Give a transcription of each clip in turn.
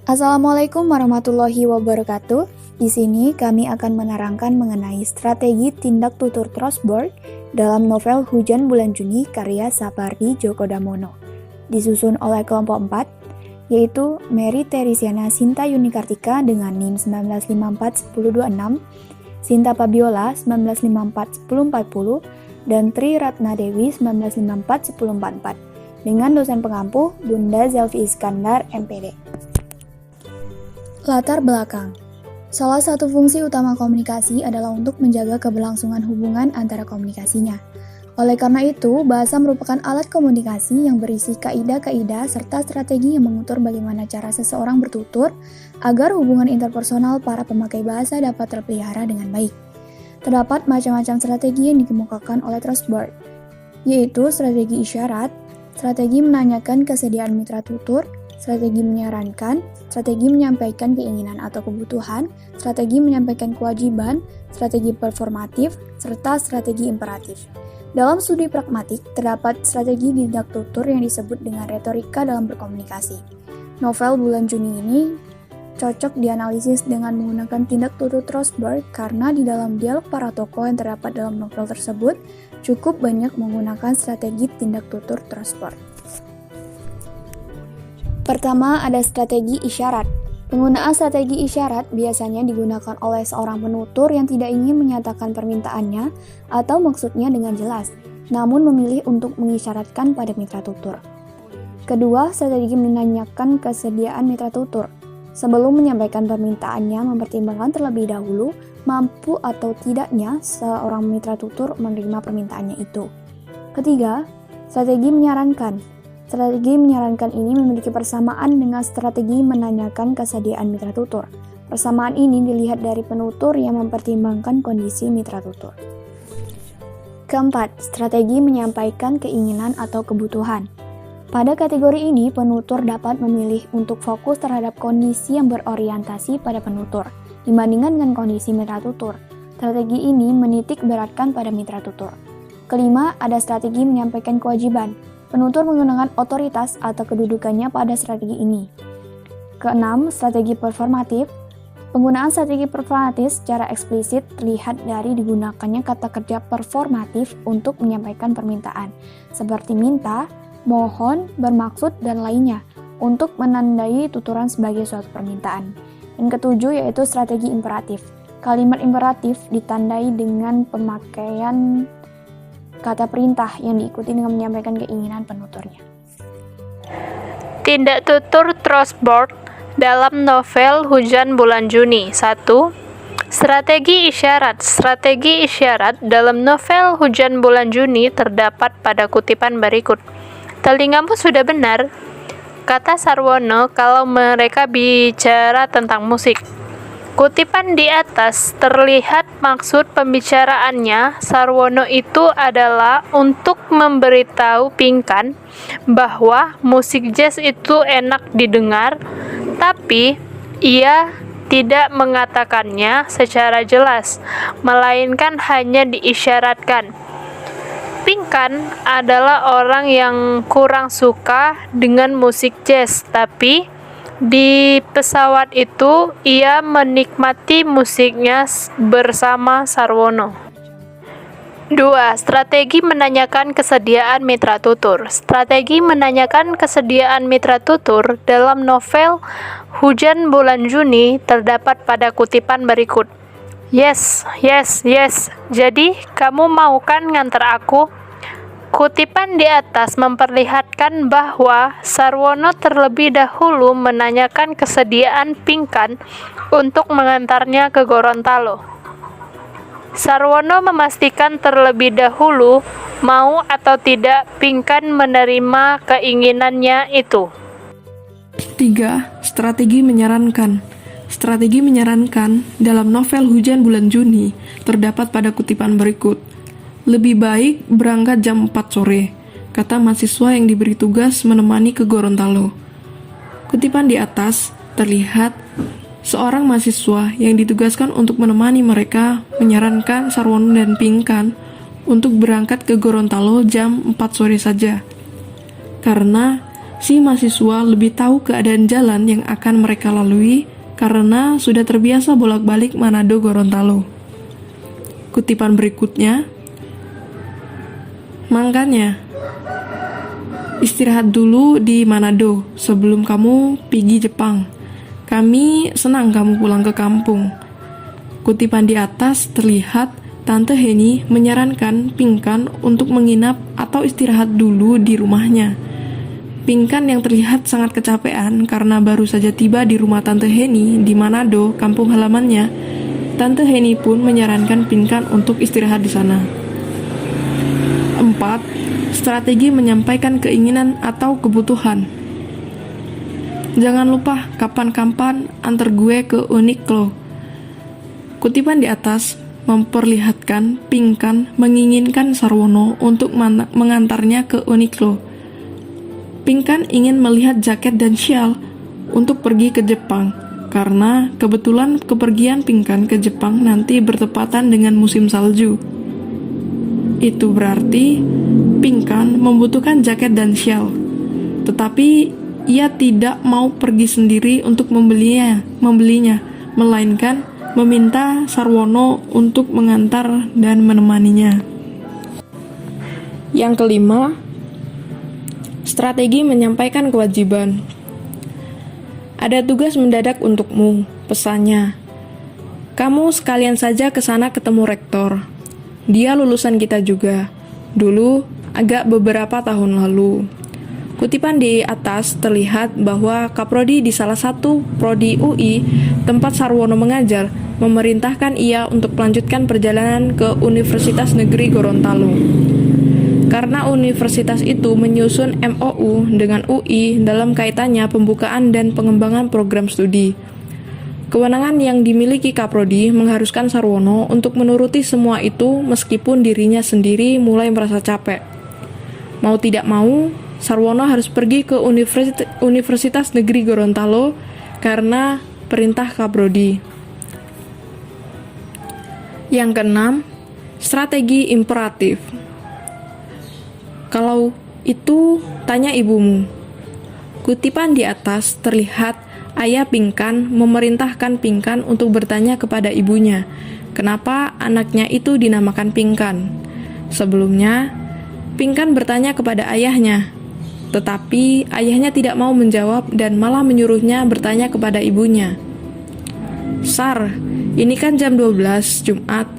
Assalamualaikum warahmatullahi wabarakatuh. Di sini kami akan menerangkan mengenai strategi tindak tutur crossword dalam novel Hujan Bulan Juni karya Sapardi Djoko Damono. Disusun oleh kelompok 4, yaitu Mary Teresiana Sinta Yuni Kartika dengan NIM 1954-1026, Sinta Fabiola 1954-1040, dan Tri Ratna Dewi 1954-1044, dengan dosen pengampu Bunda Zelvi Iskandar, MPD. Latar belakang. Salah satu fungsi utama komunikasi adalah untuk menjaga keberlangsungan hubungan antara komunikasinya. Oleh karena itu, bahasa merupakan alat komunikasi yang berisi kaidah-kaidah serta strategi yang mengukur bagaimana cara seseorang bertutur agar hubungan interpersonal para pemakai bahasa dapat terpelihara dengan baik. Terdapat macam-macam strategi yang dikemukakan oleh crossword, yaitu strategi isyarat, strategi menanyakan kesediaan mitra tutur, strategi menyarankan, strategi menyampaikan keinginan atau kebutuhan, strategi menyampaikan kewajiban, strategi performatif, serta strategi imperatif. Dalam studi pragmatik, terdapat strategi tindak tutur yang disebut dengan retorika dalam berkomunikasi. Novel Bulan Juni ini cocok dianalisis dengan menggunakan tindak tutur crossword karena di dalam dialog para tokoh yang terdapat dalam novel tersebut cukup banyak menggunakan strategi tindak tutur crossword. Pertama, ada strategi isyarat. Penggunaan strategi isyarat biasanya digunakan oleh seorang penutur yang tidak ingin menyatakan permintaannya atau maksudnya dengan jelas, namun memilih untuk mengisyaratkan pada mitra tutur. Kedua, strategi menanyakan kesediaan mitra tutur. Sebelum menyampaikan permintaannya, mempertimbangkan terlebih dahulu mampu atau tidaknya seorang mitra tutur menerima permintaannya itu. Ketiga, strategi menyarankan. Strategi menyarankan ini memiliki persamaan dengan strategi menanyakan kesediaan mitra tutur. Persamaan ini dilihat dari penutur yang mempertimbangkan kondisi mitra tutur. Keempat, strategi menyampaikan keinginan atau kebutuhan. Pada kategori ini, penutur dapat memilih untuk fokus terhadap kondisi yang berorientasi pada penutur, dibandingkan dengan kondisi mitra tutur. Strategi ini menitik beratkan pada mitra tutur. Kelima, ada strategi menyampaikan kewajiban. Penutur menggunakan otoritas atau kedudukannya pada strategi ini. Keenam, strategi performatif. Penggunaan strategi performatif secara eksplisit terlihat dari digunakannya kata kerja performatif untuk menyampaikan permintaan, seperti minta, mohon, bermaksud, dan lainnya, untuk menandai tuturan sebagai suatu permintaan. Yang ketujuh yaitu strategi imperatif. Kalimat imperatif ditandai dengan pemakaian kata perintah yang diikuti dengan menyampaikan keinginan penuturnya. Tindak tutur crossword dalam novel Hujan Bulan Juni. 1. Strategi isyarat. Strategi isyarat dalam novel Hujan Bulan Juni terdapat pada kutipan berikut. Telingamu sudah benar, kata Sarwono kalau mereka bicara tentang musik. Kutipan di atas terlihat maksud pembicaraannya. Sarwono itu adalah untuk memberitahu Pinkan bahwa musik jazz itu enak didengar, tapi ia tidak mengatakannya secara jelas, melainkan hanya diisyaratkan. Pinkan adalah orang yang kurang suka dengan musik jazz, tapi di pesawat itu, ia menikmati musiknya bersama Sarwono. 2. Strategi menanyakan kesediaan mitra tutur. Strategi menanyakan kesediaan mitra tutur dalam novel Hujan Bulan Juni terdapat pada kutipan berikut. Yes, yes, yes. Jadi, kamu mau kan nganter aku? Kutipan di atas memperlihatkan bahwa Sarwono terlebih dahulu menanyakan kesediaan Pinkan untuk mengantarnya ke Gorontalo. Sarwono memastikan terlebih dahulu mau atau tidak Pinkan menerima keinginannya itu. 3. Strategi menyarankan. Strategi menyarankan dalam novel Hujan Bulan Juni terdapat pada kutipan berikut. Lebih baik berangkat jam 4 sore, kata mahasiswa yang diberi tugas menemani ke Gorontalo. Kutipan di atas terlihat seorang mahasiswa yang ditugaskan untuk menemani mereka menyarankan Sarwono dan Pinkan untuk berangkat ke Gorontalo jam 4 sore saja. Karena si mahasiswa lebih tahu keadaan jalan yang akan mereka lalui karena sudah terbiasa bolak-balik Manado Gorontalo. Kutipan berikutnya, makanya, istirahat dulu di Manado sebelum kamu pergi Jepang. Kami senang kamu pulang ke kampung. Kutipan di atas terlihat Tante Heni menyarankan Pinkan untuk menginap atau istirahat dulu di rumahnya. Pinkan yang terlihat sangat kecapean karena baru saja tiba di rumah Tante Heni di Manado, kampung halamannya. Tante Heni pun menyarankan Pinkan untuk istirahat di sana. 4. Strategi menyampaikan keinginan atau kebutuhan. Jangan lupa kapan-kapan antar gue ke Uniqlo. Kutipan di atas memperlihatkan Pinkan menginginkan Sarwono untuk mengantarnya ke Uniqlo. Pinkan ingin melihat jaket dan syal untuk pergi ke Jepang, karena kebetulan kepergian Pinkan ke Jepang nanti bertepatan dengan musim salju. Itu berarti Pinkan membutuhkan jaket dan syal, tetapi ia tidak mau pergi sendiri untuk membelinya, melainkan meminta Sarwono untuk mengantar dan menemaninya. Yang kelima, strategi menyampaikan kewajiban. Ada tugas mendadak untukmu, pesannya. Kamu sekalian saja ke sana ketemu rektor. Dia lulusan kita juga. Dulu, agak beberapa tahun lalu. Kutipan di atas terlihat bahwa Kaprodi di salah satu prodi UI tempat Sarwono mengajar memerintahkan ia untuk melanjutkan perjalanan ke Universitas Negeri Gorontalo. Karena universitas itu menyusun MOU dengan UI dalam kaitannya pembukaan dan pengembangan program studi. Kewenangan yang dimiliki Kaprodi mengharuskan Sarwono untuk menuruti semua itu meskipun dirinya sendiri mulai merasa capek. Mau tidak mau, Sarwono harus pergi ke Universitas Negeri Gorontalo karena perintah Kaprodi. Yang keenam, strategi imperatif. Kalau itu, tanya ibumu. Kutipan di atas terlihat ayah Pinkan memerintahkan Pinkan untuk bertanya kepada ibunya, kenapa anaknya itu dinamakan Pinkan. Sebelumnya, Pinkan bertanya kepada ayahnya, tetapi ayahnya tidak mau menjawab dan malah menyuruhnya bertanya kepada ibunya. Sar, ini kan jam 12 Jumat,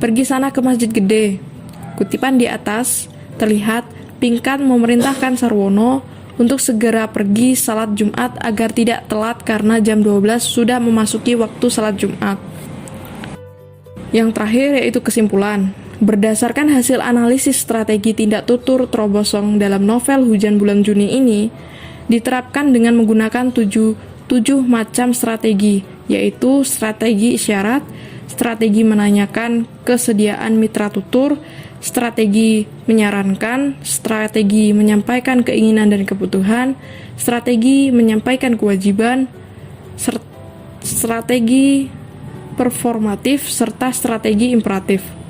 pergi sana ke masjid gede. Kutipan di atas terlihat Pinkan memerintahkan Sarwono untuk segera pergi salat Jumat agar tidak telat karena jam 12 sudah memasuki waktu salat Jumat. Yang terakhir yaitu kesimpulan. Berdasarkan hasil analisis strategi tindak tutur Trobosong dalam novel Hujan Bulan Juni ini, diterapkan dengan menggunakan tujuh macam strategi, yaitu strategi isyarat, strategi menanyakan kesediaan mitra tutur, strategi menyarankan, strategi menyampaikan keinginan dan kebutuhan, strategi menyampaikan kewajiban, strategi performatif, serta strategi imperatif.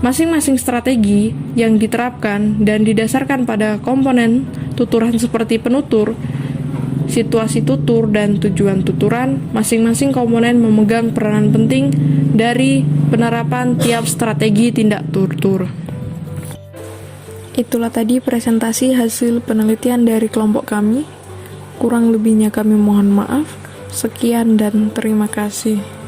Masing-masing strategi yang diterapkan dan didasarkan pada komponen tuturan seperti penutur, situasi tutur, dan tujuan tuturan, masing-masing komponen memegang peranan penting dari penerapan tiap strategi tindak tutur. Itulah tadi presentasi hasil penelitian dari kelompok kami. Kurang lebihnya kami mohon maaf. Sekian dan terima kasih.